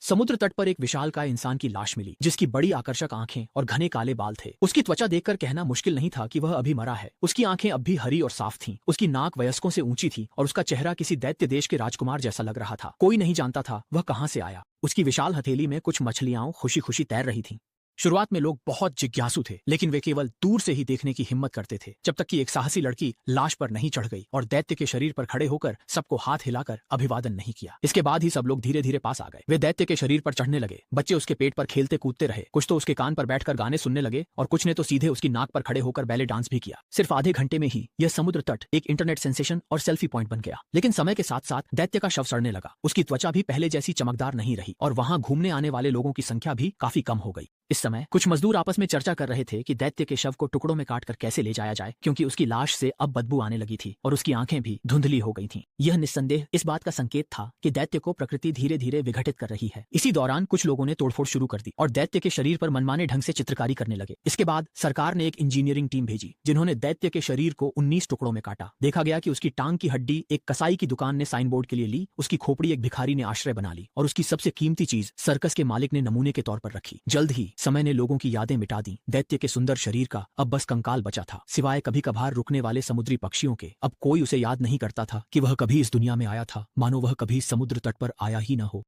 समुद्र तट पर एक विशालकाय इंसान की लाश मिली, जिसकी बड़ी आकर्षक आंखें और घने काले बाल थे। उसकी त्वचा देखकर कहना मुश्किल नहीं था कि वह अभी मरा है। उसकी आंखें अब भी हरी और साफ थीं। उसकी नाक वयस्कों से ऊंची थी और उसका चेहरा किसी दैत्य देश के राजकुमार जैसा लग रहा था। कोई नहीं जानता था वह कहां से आया। उसकी विशाल हथेली में कुछ मछलियां खुशी खुशी तैर रही थीं। शुरुआत में लोग बहुत जिज्ञासु थे, लेकिन वे केवल दूर से ही देखने की हिम्मत करते थे, जब तक कि एक साहसी लड़की लाश पर नहीं चढ़ गई और दैत्य के शरीर पर खड़े होकर सबको हाथ हिलाकर अभिवादन नहीं किया। इसके बाद ही सब लोग धीरे धीरे पास आ गए। वे दैत्य के शरीर पर चढ़ने लगे। बच्चे उसके पेट पर खेलते कूदते रहे, कुछ तो उसके कान पर बैठकर गाने सुनने लगे और कुछ ने तो सीधे उसकी नाक पर खड़े होकर बैले डांस भी किया। सिर्फ आधे घंटे में ही यह समुद्र तट एक इंटरनेट सेंसेशन और सेल्फी पॉइंट बन गया। लेकिन समय के साथ साथ दैत्य का शव सड़ने लगा। उसकी त्वचा भी पहले जैसी चमकदार नहीं रही और वहां घूमने आने वाले लोगों की संख्या भी काफी कम हो गई। इस समय कुछ मजदूर आपस में चर्चा कर रहे थे कि दैत्य के शव को टुकड़ों में काटकर कैसे ले जाया जाए, क्योंकि उसकी लाश से अब बदबू आने लगी थी और उसकी आंखें भी धुंधली हो गई थीं। यह निस्संदेह इस बात का संकेत था कि दैत्य को प्रकृति धीरे धीरे विघटित कर रही है। इसी दौरान कुछ लोगों ने तोड़फोड़ शुरू कर दी और दैत्य के शरीर पर मनमाने ढंग से चित्रकारी करने लगे। इसके बाद सरकार ने एक इंजीनियरिंग टीम भेजी, जिन्होंने दैत्य के शरीर को 19 टुकड़ों में काटा। देखा गया कि उसकी टांग की हड्डी एक कसाई की दुकान ने साइन बोर्ड के लिए ली, उसकी खोपड़ी एक भिखारी ने आश्रय बना ली और उसकी सबसे कीमती चीज सर्कस के मालिक ने नमूने के तौर पर रखी। जल्द ही समय ने लोगों की यादें मिटा दी। दैत्य के सुंदर शरीर का अब बस कंकाल बचा था, सिवाय कभी कभार रुकने वाले समुद्री पक्षियों के। अब कोई उसे याद नहीं करता था कि वह कभी इस दुनिया में आया था, मानो वह कभी समुद्र तट पर आया ही न हो।